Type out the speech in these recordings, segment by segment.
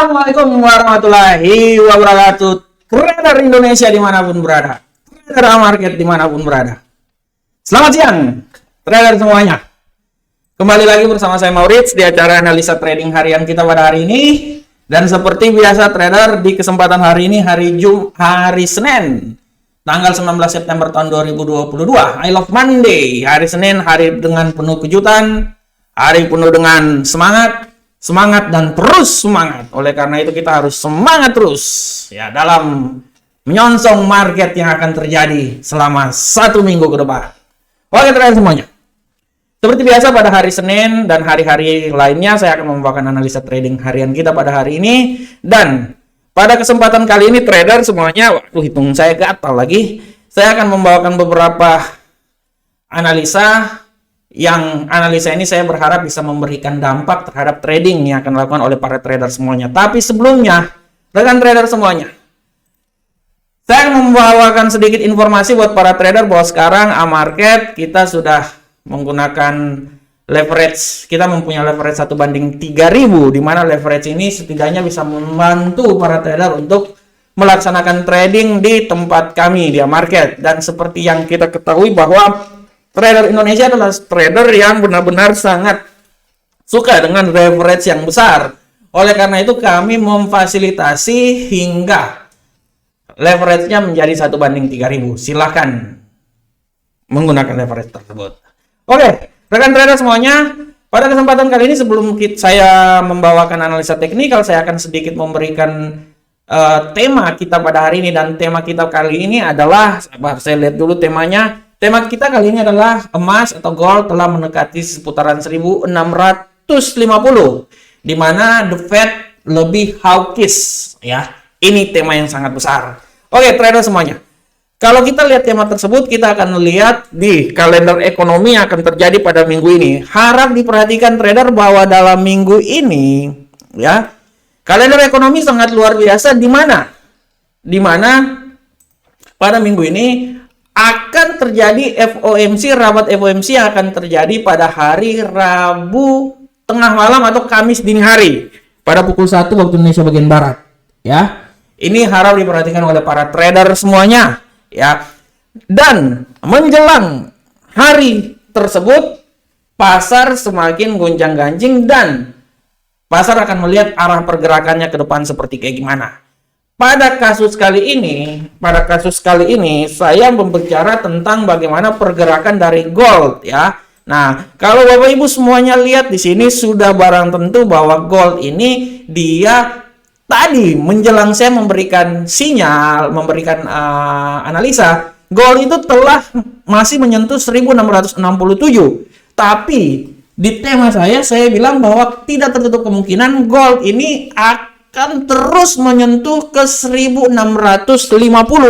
Assalamualaikum warahmatullahi wabarakatuh. Trader Indonesia dimanapun berada, trader market dimanapun berada. Selamat siang, trader semuanya. Kembali lagi bersama saya Maurits di acara analisa trading harian kita pada hari ini. Dan seperti biasa trader, di kesempatan hari ini hari Senin, tanggal 19 September tahun 2022. I love Monday. Hari Senin, hari dengan penuh kejutan, hari penuh dengan semangat dan terus semangat. Oleh karena itu kita harus semangat terus ya dalam menyongsong market yang akan terjadi selama 1 minggu ke depan. Oke trader semuanya. Seperti biasa pada hari Senin dan hari-hari lainnya saya akan membawakan analisa trading harian kita pada hari ini. Dan pada kesempatan kali ini trader semuanya, hitung saya gatal lagi. Saya akan membawakan beberapa analisa yang analisa ini saya berharap bisa memberikan dampak terhadap trading yang akan dilakukan oleh para trader semuanya. Tapi sebelumnya, rekan trader semuanya, saya akan membawakan sedikit informasi buat para trader bahwa sekarang market kita sudah menggunakan leverage. Kita mempunyai leverage 1/3000, di mana leverage ini setidaknya bisa membantu para trader untuk melaksanakan trading di tempat kami di market. Dan seperti yang kita ketahui bahwa trader Indonesia adalah trader yang benar-benar sangat suka dengan leverage yang besar. Oleh karena itu kami memfasilitasi hingga leverage-nya menjadi 1/3000. Silahkan menggunakan leverage tersebut. Oke, rekan trader semuanya, pada kesempatan kali ini sebelum saya membawakan analisa teknikal, saya akan sedikit memberikan tema kita pada hari ini. Dan tema kita kali ini adalah, saya lihat dulu temanya. Tema kita kali ini adalah emas atau gold telah mendekati seputaran 1650, di mana the Fed lebih hawkish ya. Ini tema yang sangat besar. Oke, trader semuanya. Kalau kita lihat tema tersebut, kita akan lihat di kalender ekonomi yang akan terjadi pada minggu ini. Harap diperhatikan trader bahwa dalam minggu ini ya, kalender ekonomi sangat luar biasa di mana pada minggu ini akan terjadi FOMC, rapat FOMC yang akan terjadi pada hari Rabu tengah malam atau Kamis dini hari pada pukul 1 waktu Indonesia bagian barat ya. Ini harap diperhatikan oleh para trader semuanya ya. Dan menjelang hari tersebut pasar semakin gonjang-ganjing dan pasar akan melihat arah pergerakannya ke depan seperti kayak gimana. Pada kasus kali ini saya berbicara tentang bagaimana pergerakan dari gold ya. Nah, kalau Bapak Ibu semuanya lihat di sini sudah barang tentu bahwa gold ini dia tadi menjelang saya memberikan sinyal, memberikan analisa, gold itu telah masih menyentuh 1667. Tapi di tema saya bilang bahwa tidak tertutup kemungkinan gold ini akan terus menyentuh ke 1650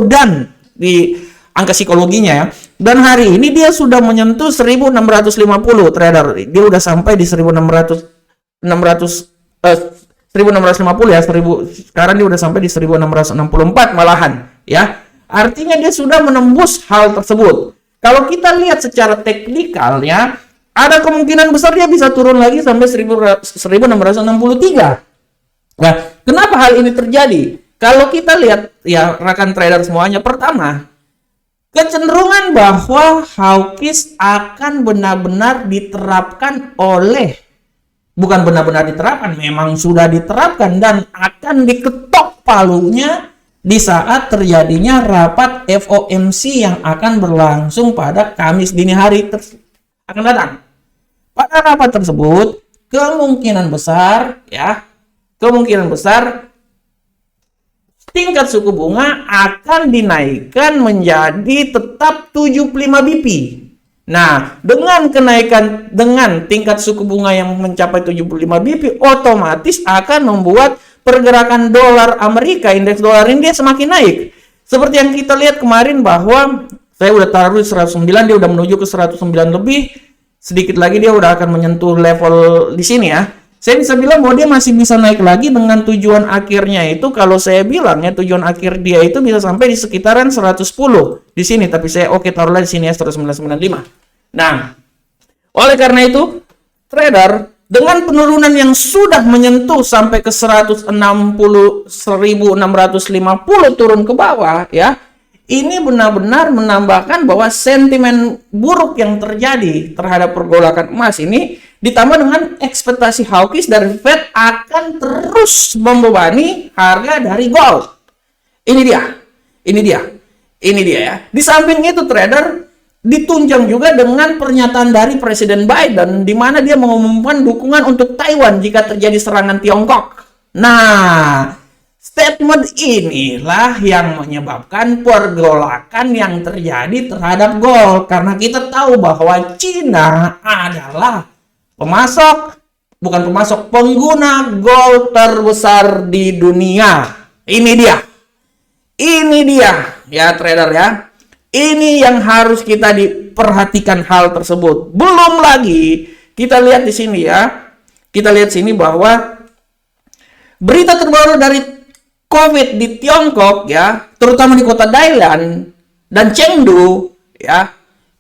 dan di angka psikologinya ya. Dan hari ini dia sudah menyentuh 1650 trader. Dia udah sampai di 1650 ya, 1000. Sekarang dia udah sampai di 1664 malahan ya. Artinya dia sudah menembus hal tersebut. Kalau kita lihat secara teknikal ya, ada kemungkinan besar dia bisa turun lagi sampai 1663. Nah, kenapa hal ini terjadi? Kalau kita lihat ya rekan trader semuanya, pertama, kecenderungan bahwa hawkish akan benar-benar diterapkan bukan benar-benar diterapkan, memang sudah diterapkan dan akan diketok palunya di saat terjadinya rapat FOMC yang akan berlangsung pada Kamis dini hari akan datang. Pada rapat tersebut, kemungkinan besar tingkat suku bunga akan dinaikkan menjadi tetap 75 BP. Nah, dengan tingkat suku bunga yang mencapai 75 BP, otomatis akan membuat pergerakan dolar Amerika, indeks dolar ini dia semakin naik. Seperti yang kita lihat kemarin bahwa saya udah taruh di 109, dia udah menuju ke 109 lebih. Sedikit lagi dia udah akan menyentuh level di sini ya. Saya bisa bilang bahwa dia masih bisa naik lagi dengan tujuan akhirnya itu, kalau saya bilang ya tujuan akhir dia itu bisa sampai di sekitaran 110 di sini, tapi saya taruhlah di sini ya 1995. Nah, oleh karena itu trader dengan penurunan yang sudah menyentuh sampai ke 160.650 turun ke bawah ya. Ini benar-benar menambahkan bahwa sentimen buruk yang terjadi terhadap pergolakan emas ini ditambah dengan ekspektasi hawkish dari Fed akan terus membebani harga dari gold. Ini dia ya. Di samping itu trader ditunjang juga dengan pernyataan dari Presiden Biden di mana dia mengumumkan dukungan untuk Taiwan jika terjadi serangan Tiongkok. Nah, statement inilah yang menyebabkan pergolakan yang terjadi terhadap gold karena kita tahu bahwa Cina adalah pengguna gold terbesar di dunia. Ini dia ya trader ya. Ini yang harus kita diperhatikan hal tersebut. Belum lagi kita lihat di sini ya. Kita lihat sini bahwa berita terbaru dari COVID di Tiongkok ya, terutama di kota Dalian dan Chengdu ya.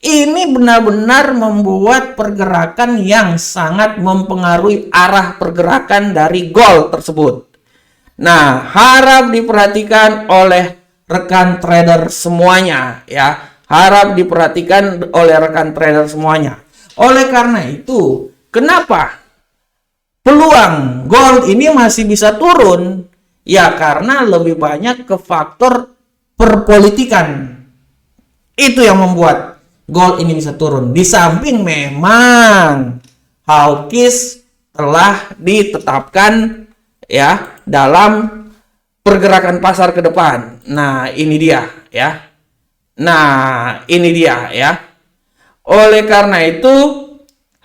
Ini benar-benar membuat pergerakan yang sangat mempengaruhi arah pergerakan dari gold tersebut. Nah, harap diperhatikan oleh rekan trader semuanya ya. Harap diperhatikan oleh rekan trader semuanya. Oleh karena itu, kenapa peluang gold ini masih bisa turun? Ya karena lebih banyak ke faktor perpolitikan. Itu yang membuat gold ini bisa turun. Di samping memang hawkish telah ditetapkan ya dalam pergerakan pasar ke depan. Nah, ini dia ya. Oleh karena itu,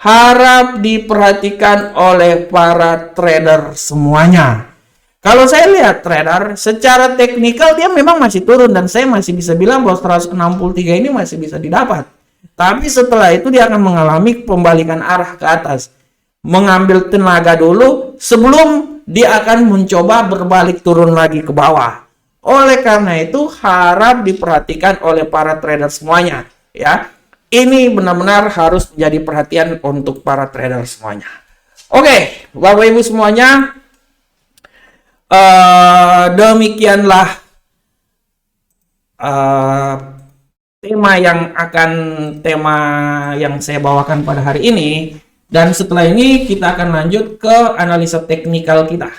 harap diperhatikan oleh para trader semuanya. Kalau saya lihat trader, secara teknikal dia memang masih turun dan saya masih bisa bilang bahwa 163 ini masih bisa didapat. Tapi setelah itu dia akan mengalami pembalikan arah ke atas. Mengambil tenaga dulu sebelum dia akan mencoba berbalik turun lagi ke bawah. Oleh karena itu harap diperhatikan oleh para trader semuanya ya. Ini benar-benar harus menjadi perhatian untuk para trader semuanya. Oke, Bapak Ibu semuanya, demikianlah tema yang saya bawakan pada hari ini. Dan setelah ini kita akan lanjut ke analisa teknikal kita.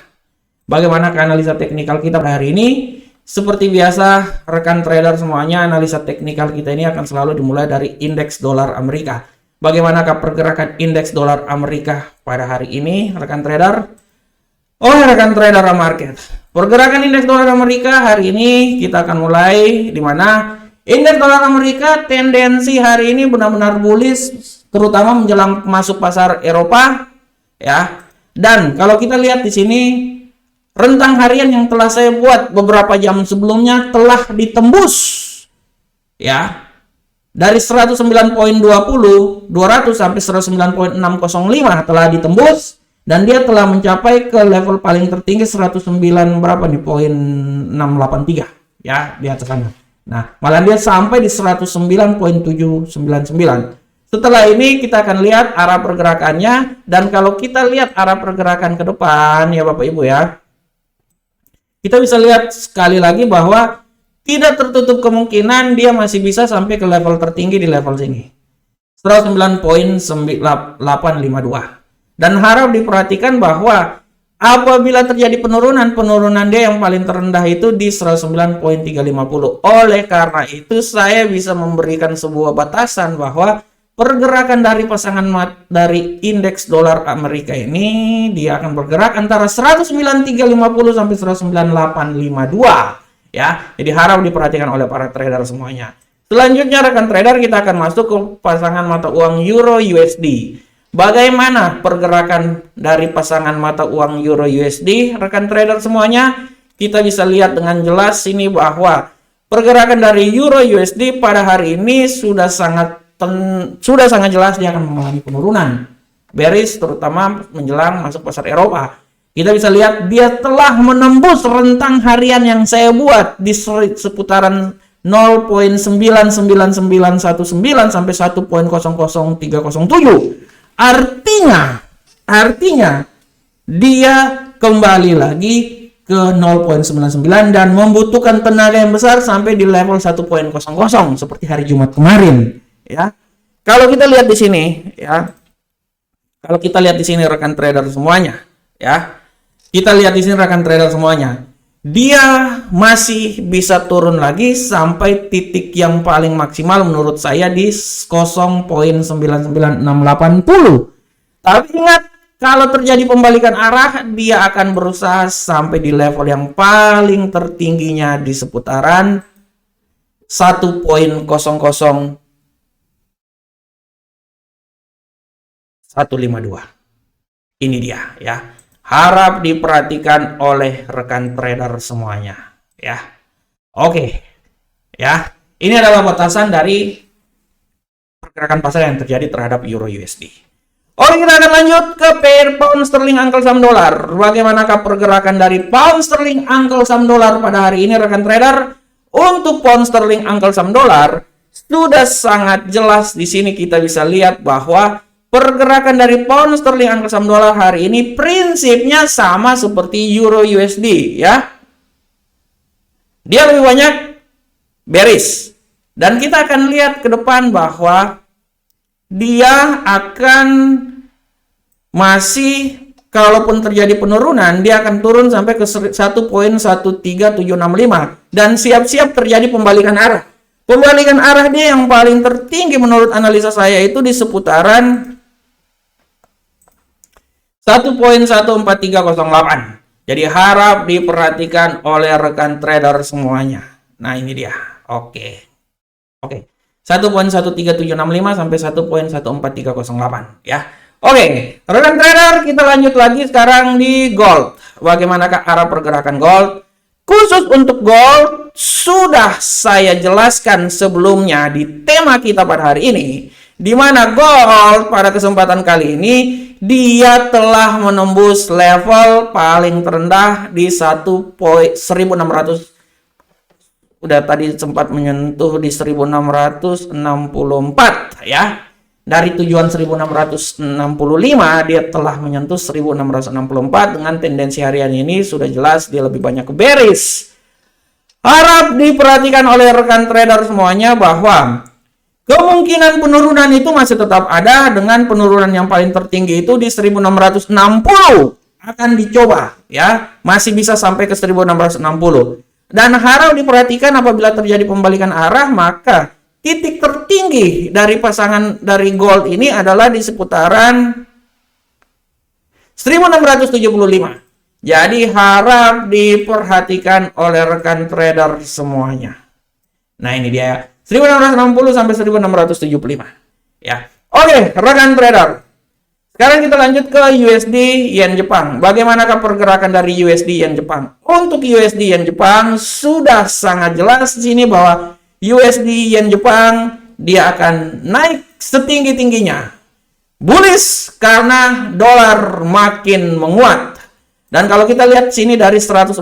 Bagaimana ke analisa teknikal kita pada hari ini? Seperti biasa, rekan trader semuanya, analisa teknikal kita ini akan selalu dimulai dari indeks dolar Amerika. Bagaimanakah pergerakan indeks dolar Amerika pada hari ini, rekan trader? Rekan trader market. Pergerakan indeks dolar Amerika hari ini kita akan mulai di mana indeks dolar Amerika tendensi hari ini benar-benar bullish, terutama menjelang masuk pasar Eropa ya. Dan kalau kita lihat di sini rentang harian yang telah saya buat beberapa jam sebelumnya telah ditembus ya. Dari 109.20 200 sampai 109.605 telah ditembus dan dia telah mencapai ke level paling tertinggi 109 berapa nih poin 683 ya di atas sana. Nah, malah dia sampai di 109.799. Setelah ini kita akan lihat arah pergerakannya, dan kalau kita lihat arah pergerakan ke depan ya Bapak Ibu ya, kita bisa lihat sekali lagi bahwa tidak tertutup kemungkinan dia masih bisa sampai ke level tertinggi di level sini 109.852. Dan harap diperhatikan bahwa apabila terjadi penurunan dia yang paling terendah itu di 109.350. Oleh karena itu saya bisa memberikan sebuah batasan bahwa pergerakan dari pasangan dari indeks dolar Amerika ini dia akan bergerak antara 109.350 sampai 109.852 ya. Jadi harap diperhatikan oleh para trader semuanya. Selanjutnya rekan trader, kita akan masuk ke pasangan mata uang Euro USD. Bagaimana pergerakan dari pasangan mata uang Euro USD rekan trader semuanya? Kita bisa lihat dengan jelas ini bahwa pergerakan dari Euro USD pada hari ini sudah sangat jelas dia akan mengalami penurunan bearish, terutama menjelang masuk pasar Eropa. Kita bisa lihat dia telah menembus rentang harian yang saya buat di seputaran 0.99919 sampai 1.00307. Artinya Artinya dia kembali lagi ke 0.99 dan membutuhkan tenaga yang besar sampai di level 1.00 seperti hari Jumat kemarin, ya. Kalau kita lihat di sini, ya. Kalau kita lihat di sini rekan trader semuanya, ya. Kita lihat di sini rekan trader semuanya. Dia masih bisa turun lagi sampai titik yang paling maksimal menurut saya di 0.99680. Tapi ingat, kalau terjadi pembalikan arah, dia akan berusaha sampai di level yang paling tertingginya di seputaran 1.00 152. Ini dia, ya. Harap diperhatikan oleh rekan trader semuanya, ya. Oke. Ya. Ini adalah batasan dari pergerakan pasar yang terjadi terhadap Euro USD. Oke, kita akan lanjut ke pair pound sterling angkel saham dolar. Bagaimanakah pergerakan dari pound sterling angkel saham dolar pada hari ini rekan trader? Untuk pound sterling angkel saham dolar sudah sangat jelas di sini kita bisa lihat bahwa pergerakan dari pound sterling angkel saham dolar hari ini prinsipnya sama seperti Euro USD, ya. Dia lebih banyak bearish. Dan kita akan lihat ke depan bahwa dia akan masih, kalaupun terjadi penurunan, dia akan turun sampai ke 1.13765 dan siap-siap terjadi pembalikan arah. Pembalikan arah dia yang paling tertinggi menurut analisa saya itu di seputaran 1.14308. Jadi harap diperhatikan oleh rekan trader semuanya. Nah, ini dia. Oke. 1.13765 sampai 1.14308, ya. Oke, rekan trader, kita lanjut lagi sekarang di gold. Bagaimanakah arah pergerakan gold? Khusus untuk gold sudah saya jelaskan sebelumnya di tema kita pada hari ini, di mana gold pada kesempatan kali ini dia telah menembus level paling terendah di 1600. Udah tadi sempat menyentuh di 1664, ya. Dari tujuan 1665 dia telah menyentuh 1664 dengan tendensi harian ini sudah jelas dia lebih banyak ke bearish. Harap diperhatikan oleh rekan trader semuanya bahwa kemungkinan penurunan itu masih tetap ada dengan penurunan yang paling tertinggi itu di 1660 akan dicoba, ya. Masih bisa sampai ke 1660. Dan harap diperhatikan apabila terjadi pembalikan arah, maka titik tertinggi dari pasangan dari gold ini adalah di seputaran 1675. Jadi harap diperhatikan oleh rekan trader semuanya. Nah, ini dia 1660 sampai 1675. Ya. Oke, rekan trader. Sekarang kita lanjut ke USD Yen Jepang. Bagaimanakah pergerakan dari USD Yen Jepang? Untuk USD Yen Jepang sudah sangat jelas di sini bahwa USD Yen Jepang dia akan naik setinggi-tingginya. Bullish karena dolar makin menguat. Dan kalau kita lihat sini dari 142.582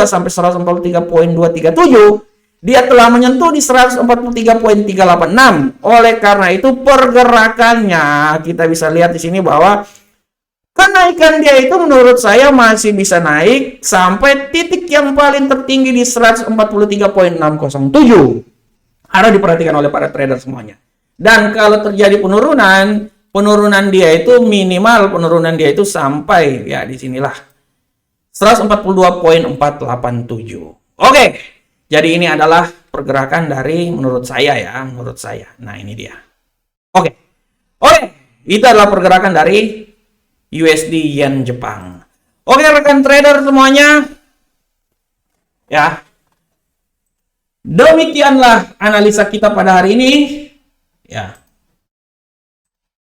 sampai 143.237, dia telah menyentuh di 143.386. Oleh karena itu pergerakannya kita bisa lihat di sini bahwa kenaikan dia itu menurut saya masih bisa naik sampai titik yang paling tertinggi di 143.607. Harus diperhatikan oleh para trader semuanya. Dan kalau terjadi penurunan dia itu minimal penurunan dia itu sampai ya di sinilah 142.487. Oke. Jadi ini adalah pergerakan dari menurut saya ya, menurut saya. Nah, ini dia. Oke, itu adalah pergerakan dari USD Yen Jepang. Oke, rekan trader semuanya. Ya. Demikianlah analisa kita pada hari ini. Ya.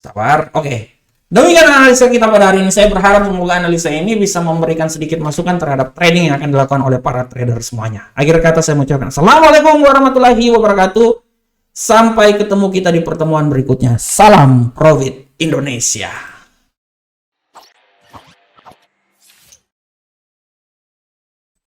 Sabar. Oke. Demikian analisa kita pada hari ini. Saya berharap semoga analisa ini bisa memberikan sedikit masukan terhadap trading yang akan dilakukan oleh para trader semuanya. Akhir kata saya mengucapkan Assalamualaikum warahmatullahi wabarakatuh. Sampai ketemu kita di pertemuan berikutnya. Salam Profit Indonesia.